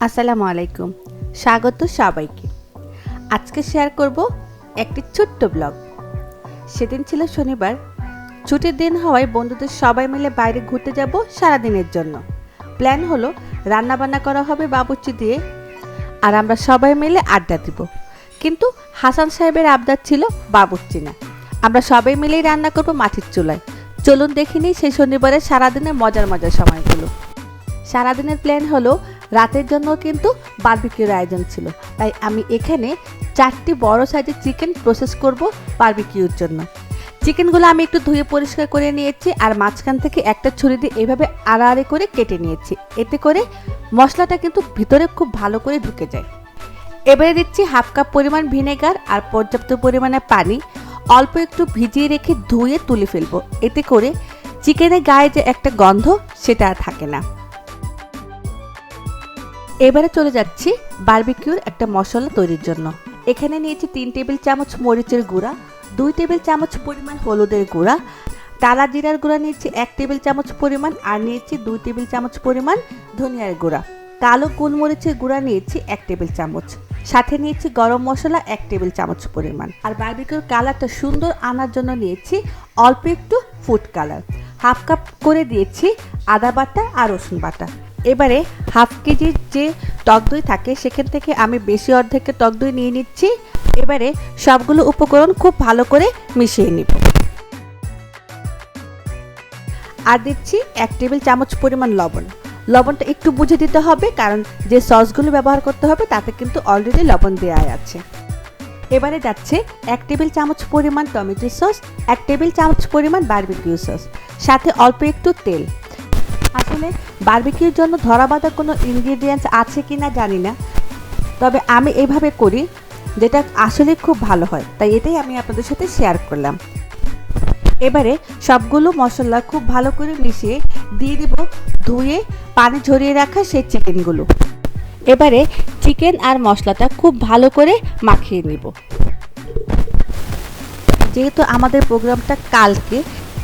আসসালামু আলাইকুম, স্বাগত সবাইকে। আজকে শেয়ার করব একটি ছোট্ট ব্লগ। সেদিন ছিল শনিবার, ছুটির দিন হওয়ায় বন্ধুদের সবাই মিলে বাইরে ঘুরতে যাব সারাদিনের জন্য। প্ল্যান হলো রান্নাবান্না করা হবে বাবুর্চি দিয়ে, আর আমরা সবাই মিলে আড্ডা দিব। কিন্তু হাসান সাহেবের আবদার ছিল বাবুর্চি না, আমরা সবাই মিলেই রান্না করব মাটির চুলায়। চলুন দেখিনি সেই শনিবারের সারাদিনের মজার মজার সময়গুলো। সারাদিনের প্ল্যান হলো রাতের জন্য কিন্তু বারবিকিউর আয়োজন ছিল, তাই আমি এখানে 4টি বড় সাইজের চিকেন প্রসেস করব বারবিকিউর জন্য। চিকেনগুলো আমি একটু ধুয়ে পরিষ্কার করে নিয়েছি, আর মাঝখান থেকে একটা ছুরি দিয়ে এভাবে আড়াআড়ি করে কেটে নিয়েছি। এতে করে মশলাটা কিন্তু ভিতরে খুব ভালো করে ঢুকে যায়। এবারে দিচ্ছি হাফ কাপ পরিমাণ ভিনেগার আর পর্যাপ্ত পরিমাণে পানি। অল্প একটু ভিজিয়ে রেখে ধুয়ে তুলে ফেলবো, এতে করে চিকেনের গায়ে যে একটা গন্ধ সেটা আর থাকে না। এবারে চলে যাচ্ছি বারবিকিউর একটা মশলা তৈরির জন্য। এখানে নিয়েছি 3 টেবিল চামচ মরিচের গুঁড়া, 2 টেবিল চামচ পরিমাণ হলুদের গুঁড়া, টালা জিরার গুঁড়া নিয়েছি 1 টেবিল চামচ পরিমাণ, আর নিয়েছি 2 টেবিল চামচ পরিমাণ ধনিয়ার গুঁড়া। কালো গোলমরিচের গুঁড়া নিয়েছি 1 টেবিল চামচ, সাথে নিয়েছি গরম মশলা 1 টেবিল চামচ পরিমাণ। আর বারবিকিউর কালারটা সুন্দর আনার জন্য নিয়েছি অল্প একটু ফুড কালার। হাফ কাপ করে দিয়েছি আদা বাটা আর রসুন বাটা। এবারে হাফ কেজির যে টক দই থাকে সেখান থেকে আমি বেশি অর্ধেকের টক দই নিয়ে নিচ্ছি। এবারে সবগুলো উপকরণ খুব ভালো করে মিশিয়ে নিব। আর দিচ্ছি 1 টেবিল চামচ পরিমাণ লবণ। লবণটা একটু বুঝে দিতে হবে, কারণ যে সসগুলো ব্যবহার করতে হবে তাতে কিন্তু অলরেডি লবণ দেওয়া আছে। এবারে যাচ্ছে 1 টেবিল চামচ পরিমাণ টমেটো সস, 1 টেবিল চামচ পরিমাণ বারবিকিউ সস, সাথে অল্প একটু তেল। আসলে বারবিকিউর জন্য ধরাবাঁধা কোনো ইনগ্রিডিয়েন্টস আছে কি না জানি না, তবে আমি এইভাবে করি যেটা আসলে খুব ভালো হয়, তাই এটাই আমি আপনাদের সাথে শেয়ার করলাম। এবারে সবগুলো মশলা খুব ভালো করে মিশিয়ে দিয়ে দিব ধুয়ে পানি ঝরিয়ে রাখা সেই চিকেনগুলো। এবারে চিকেন আর মশলাটা খুব ভালো করে মাখিয়ে নিব। যেহেতু আমাদের প্রোগ্রামটা কালকে,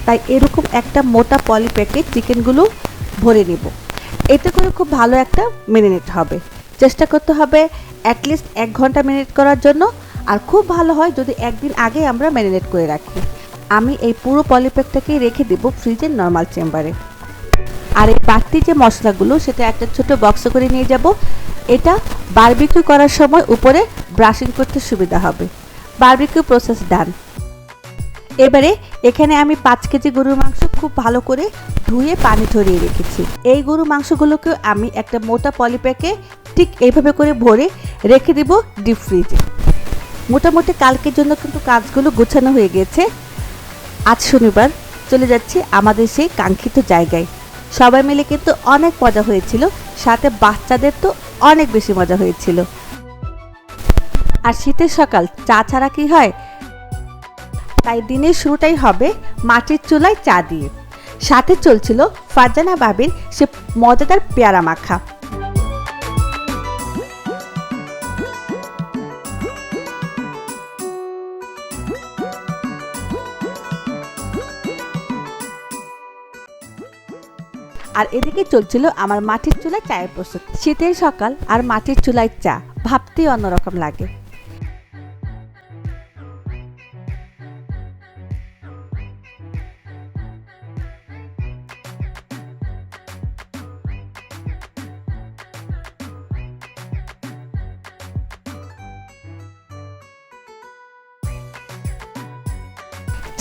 তাই এরকম একটা মোটা পলি প্যাকে চিকেনগুলো ভরে নিব। এতে করে খুব ভালো একটা ম্যারিনেট হবে। চেষ্টা করতে হবে অ্যাটলিস্ট 1 ঘন্টা ম্যারিনেট করার জন্য, আর খুব ভালো হয় যদি একদিন আগে আমরা ম্যারিনেট করে রাখি। আমি এই পুরো পলিপ্যাকটাকেই রেখে দেব ফ্রিজের নর্মাল চেম্বারে। আর এই বাড়তি যে মশলাগুলো সেটা একটা ছোট বক্সে করে নিয়ে যাব। এটা বারবিকিউ করার সময় উপরে ব্রাশিং করতে সুবিধা হবে। বারবিকিউ প্রসেস ডান। এবারে এখানে আমি 5 কেজি গরুর মাংস খুব ভালো করে ধুয়ে পানি ঝরিয়ে রেখেছি। এই গরুর মাংসগুলোকে আমি একটা মোটা পলিপ্যাকে ঠিক এইভাবে করে ভরে রেখে দেব ডিপ ফ্রিজে। মোটামুটি কালকের জন্য কিন্তু কাজগুলো গোছানো হয়ে গেছে। আজ শনিবার চলে যাচ্ছি আমাদের সেই কাঙ্ক্ষিত জায়গায়। সবাই মিলে কিন্তু অনেক মজা হয়েছিল, সাথে বাচ্চাদের তো অনেক বেশি মজা হয়েছিল। আর শীতের সকাল চা ছাড়া কি হয়, তাই দিনের শুরুটাই হবে মাটির চুলায় চা দিয়ে। সাথে চলছিল ফারজানা বাবির সে মজাদার পেয়ারা মাখা। আর এদিকে চলছিল আমার মাটির চুলায় চায়ের প্রস্তুতি। শীতের সকাল আর মাটির চুলায় চা ভাবতেই অন্যরকম লাগে।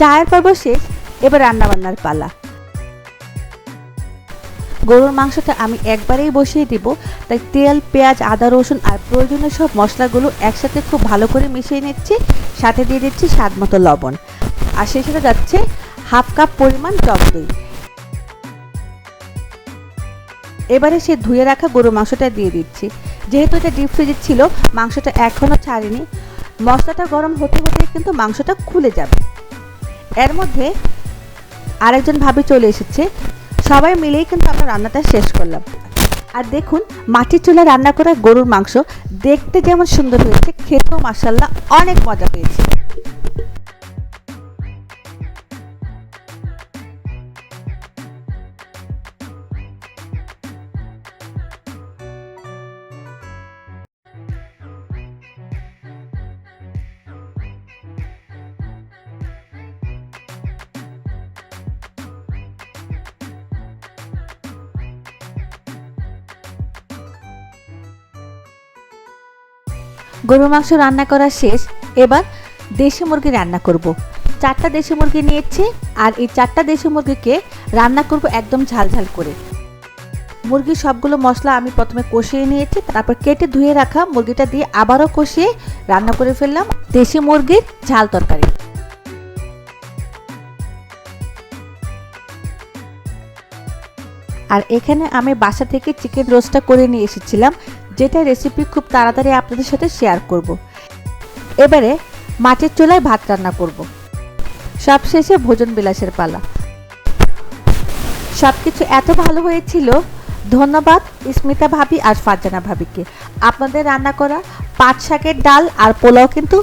চায়ের পর্ব শেষ, এবার রান্নাবান্নার পালা। গরুর মাংসটা আমি একবারেই বসিয়ে দিব, তাই তেল, পেঁয়াজ, আদা, রসুন আর প্রয়োজনীয় সব মশলাগুলো একসাথে খুব ভালো করে মিশিয়ে নিচ্ছি। সাথে দিয়ে দিচ্ছি স্বাদ মতো লবণ, আর সেই সাথে যাচ্ছে হাফ কাপ পরিমাণ টক দই। এবারে সে ধুয়ে রাখা গরুর মাংসটা দিয়ে দিচ্ছি। যেহেতু এটা ডিপ ফ্রিজে ছিল, মাংসটা এখনও ছাড়েনি। মশলাটা গরম হতে হতে কিন্তু মাংসটা খুলে যাবে। এর মধ্যে আরেকজন ভাবি চলে এসেছে। সবাই মিলেই কিন্তু আমরা রান্নাটা শেষ করলাম। আর দেখুন, মাটির চুলায় রান্না করা গরুর মাংস দেখতে যেমন সুন্দর হয়েছে, খেতেও মাশাআল্লাহ অনেক মজা হয়েছে। গরুর মাংস রান্না করা শেষ। এবার দেশি মুরগি রান্না করব। 4টা দেশি মুরগি নিয়েছি, আর এই 4টা দেশি মুরগিকে রান্না করব একদম ঝালঝাল করে। মুরগির সবগুলো মশলা আমি প্রথমে কষিয়ে নিয়েছি, তারপর কেটে ধুয়ে রাখা মুরগিটা দিয়ে আবারও কষিয়ে রান্না করে ফেললাম দেশি মুরগির ঝাল তরকারি। আর এখানে আমি বাসা থেকে চিকেন রোস্টটা করে নিয়ে এসেছিলাম, যেটা রেসিপি খুব তাড়াতাড়ি আপনাদের সাথে শেয়ার করব। এবারে মাটির চুলায় ভাত রান্না করব। সবশেষে ভোজন বিলাসের পালা। সবকিছু এত ভালো হয়েছিল, ধন্যবাদ স্মিতা ভাবি আর ফারজানা ভাবিকে। আপনাদের রান্না করা পাট শাকের ডাল আর পোলাও কিন্তু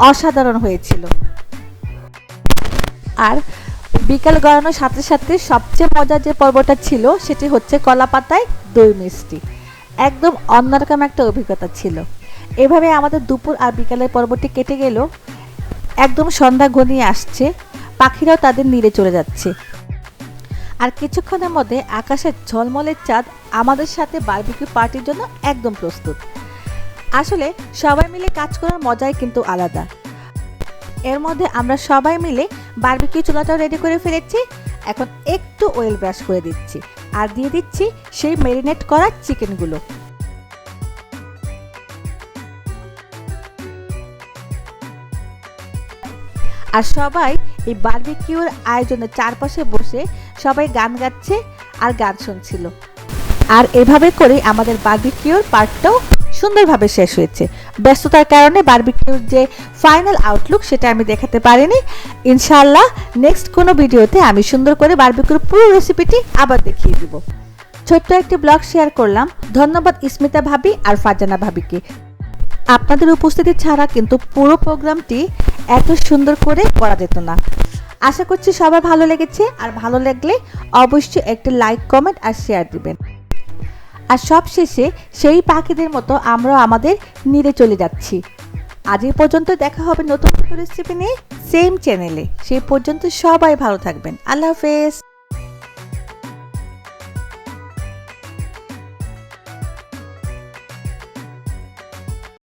অসাধারণ হয়েছিল। আর বিকাল গড়ানোর সাথে সাথে সবচেয়ে মজার যে পর্বটা ছিল সেটি হচ্ছে কলা পাতায় দই মিষ্টি। একদম অন্যরকম একটা অভিজ্ঞতা ছিল। এভাবে আমাদের দুপুর আর বিকালের পর্বটি কেটে গেল। একদম সন্ধ্যা ঘনিয়ে আসছে, পাখিরাও তাদের নীড়ে চলে যাচ্ছে। আর কিছুক্ষণের মধ্যে আকাশের ঝলমলে চাঁদ আমাদের সাথে বারবিকিউ পার্টির জন্য একদম প্রস্তুত। আসলে সবাই মিলে কাজ করার মজাই কিন্তু আলাদা। এর মধ্যে আমরা সবাই মিলে বারবিকিউ চুলাটাও রেডি করে ফেলেছি। এখন একটু অয়েল ব্রাশ করে দিচ্ছি আর দিয়ে দিচ্ছি সেই ম্যারিনেট করা চিকেনগুলো। আর সবাই এই বারবিকিউর আয়োজনের চারপাশে বসে সবাই গান গাচ্ছে আর গান শুনছিল। আর এভাবে করে আমাদের বারবিকিউর পার্টটাও সুন্দরভাবে শেষ হয়েছে। ব্যস্ততার কারণে বারবিকিউর যে ফাইনাল আউটলুক সেটা আমি দেখাতে পারিনি। ইনশাআল্লাহ নেক্সট কোনো ভিডিওতে আমি সুন্দর করে বারবিকিউর পুরো রেসিপিটি আবার দেখিয়ে দিব। ছোট্ট একটি ব্লগ শেয়ার করলাম। ধন্যবাদ স্মিতা ভাবি আর ফারজানা ভাবিকে। আপনাদের উপস্থিতি ছাড়া কিন্তু পুরো প্রোগ্রামটি এত সুন্দর করে করা যেত না। আশা করছি সবার ভালো লেগেছে, আর ভালো লাগলে অবশ্যই একটা লাইক, কমেন্ট আর শেয়ার দিবেন। আর সব শেষে সেই পাখিদের মতো আমরাও আমাদের নীড়ে চলে যাচ্ছি। আজ এই পর্যন্ত, দেখা হবে নতুন রেসিপি নিয়ে সেম চ্যানেলে। সেই পর্যন্ত সবাই ভালো থাকবেন। আল্লাহ হাফেজ।